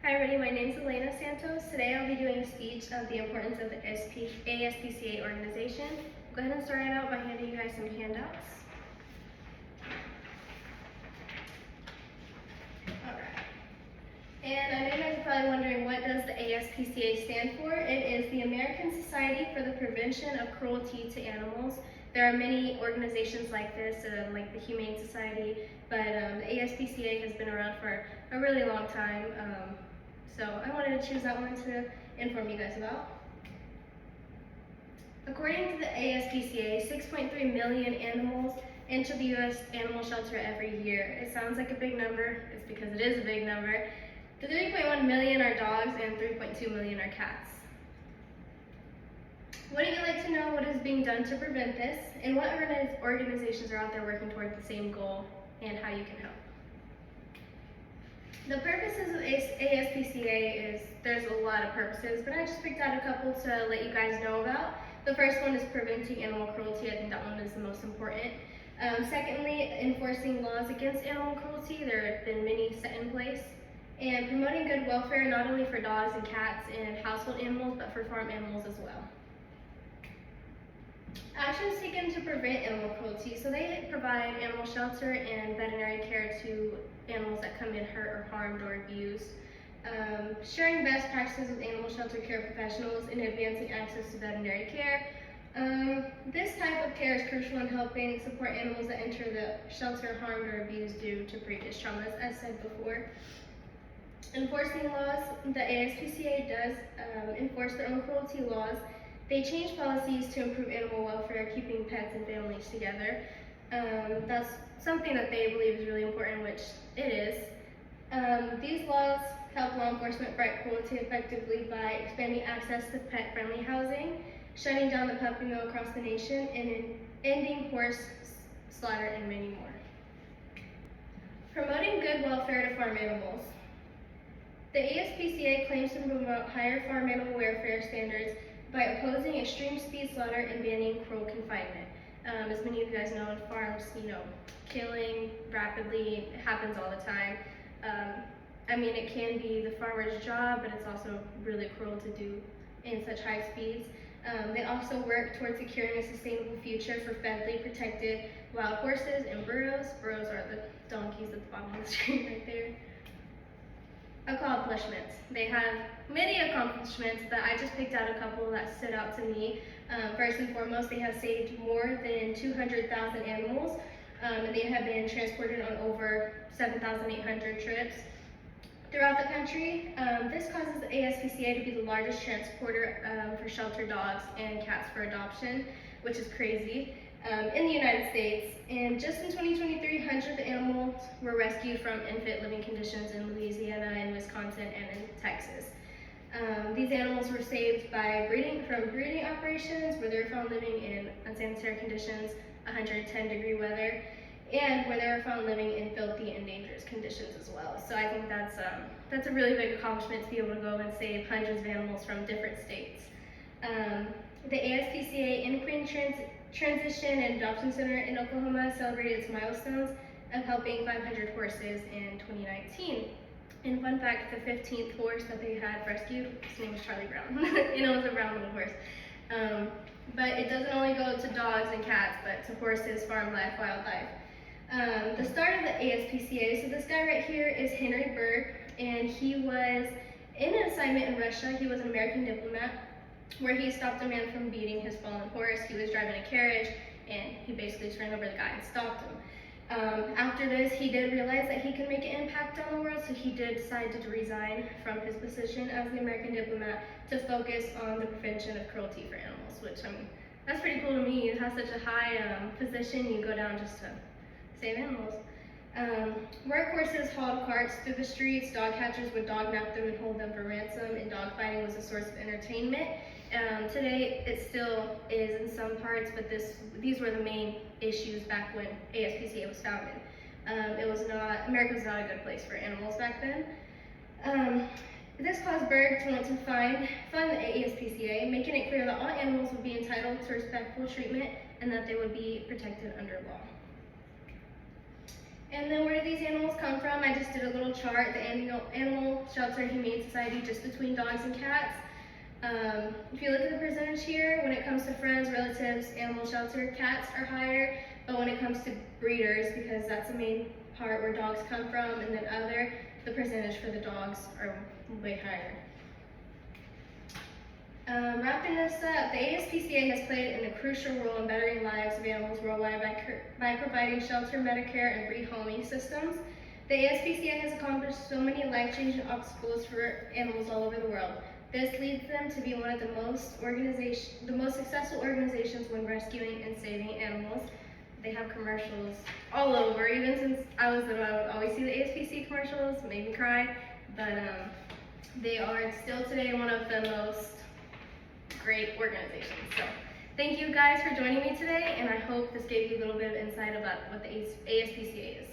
Hi everybody, my name is Alena Santos. Today I'll be doing a speech of the importance of the ASPCA organization. I'll go ahead and start it out by handing you guys some handouts. Alright. And I know you guys are probably wondering, what does the ASPCA stand for? It is the American Society for the Prevention of Cruelty to Animals. There are many organizations like this, like the Humane Society, but the ASPCA has been around for a really long time. So I wanted to choose that one to inform you guys about. According to the ASPCA, 6.3 million animals enter the U.S. animal shelter every year. It sounds like a big number. It's because it is a big number. The 3.1 million are dogs and 3.2 million are cats. Wouldn't you like to know what is being done to prevent this, and what organizations are out there working toward the same goal, and how you can help? The purposes of ASPCA is, there's a lot of purposes, but I just picked out a couple to let you guys know about. The first one is preventing animal cruelty. I think that one is the most important. Secondly, enforcing laws against animal cruelty. There have been many set in place. And promoting good welfare, not only for dogs and cats and household animals, but for farm animals as well. Actions taken to prevent animal cruelty. So they provide animal shelter and veterinary care to animals that come in hurt or harmed or abused. Sharing best practices with animal shelter care professionals and advancing access to veterinary care. This type of care is crucial in helping support animals that enter the shelter harmed or abused due to previous traumas, as said before. Enforcing laws. The ASPCA does enforce their own cruelty laws. They change policies to improve animal welfare, keeping pets and families together. That's something that they believe is really important, which it is. These laws help law enforcement fight cruelty effectively by expanding access to pet-friendly housing, shutting down the puppy mill across the nation, and ending horse slaughter, and many more. Promoting good welfare to farm animals. The ASPCA claims to promote higher farm animal welfare standards by opposing extreme speed slaughter and banning cruel confinement. As many of you guys know, in farms, killing rapidly happens all the time. It can be the farmer's job, but it's also really cruel to do in such high speeds. They also work towards securing a sustainable future for federally protected wild horses and burros. Burros are the donkeys at the bottom of the screen right there. Accomplishments. They have many accomplishments, but I just picked out a couple that stood out to me. First and foremost, they have saved more than 200,000 animals, and they have been transported on over 7,800 trips throughout the country. This causes the ASPCA to be the largest transporter for shelter dogs and cats for adoption, which is crazy, in the United States. And just in 2023, hundreds of animals were rescued from unfit living conditions in Louisiana and Wisconsin and in Texas. These animals were saved by from breeding operations, where they were found living in unsanitary conditions, 110-degree weather, and where they were found living in filthy and dangerous conditions as well. So I think that's a really big accomplishment, to be able to go and save hundreds of animals from different states. The ASPCA Equine Transition and Adoption Center in Oklahoma celebrated its milestones of helping 500 horses in 2019. And fun fact, the 15th horse that they had rescued, his name was Charlie Brown, and it was a brown little horse. But it doesn't only go to dogs and cats, but to horses, farm life, wildlife. The start of the ASPCA, so this guy right here is Henry Berg, and he was in an assignment in Russia. He was an American diplomat, where he stopped a man from beating his fallen horse. He was driving a carriage, and he basically just ran over the guy and stopped him. After this, he did realize that he could make an impact on the world, so he did decide to resign from his position as the American diplomat to focus on the prevention of cruelty for animals, which, that's pretty cool to me. You have such a high position, you go down just to save animals. Workhorses hauled carts through the streets. Dog catchers would dog nap them and hold them for ransom, and dog fighting was a source of entertainment. Today, it still is in some parts, but these were the main issues back when ASPCA was founded. America was not a good place for animals back then. This caused Berg to want to fund the ASPCA, making it clear that all animals would be entitled to respectful treatment and that they would be protected under law. And then where do these animals come from? I just did a little chart, the Animal Shelter Humane Society, just between dogs and cats. If you look at the percentage here, when it comes to friends, relatives, animal shelter, cats are higher, but when it comes to breeders, because that's the main part where dogs come from, and then other, the percentage for the dogs are way higher. Wrapping this up, the ASPCA has played a crucial role in bettering lives of animals worldwide by providing shelter, Medicare, and rehoming systems. The ASPCA has accomplished so many life-changing obstacles for animals all over the world. This leads them to be one of the most successful organizations when rescuing and saving animals. They have commercials all over. Even since I was little, I would always see the ASPCA commercials, made me cry. But they are still today one of the most great organizations. So thank you guys for joining me today, and I hope this gave you a little bit of insight about what the ASPCA is.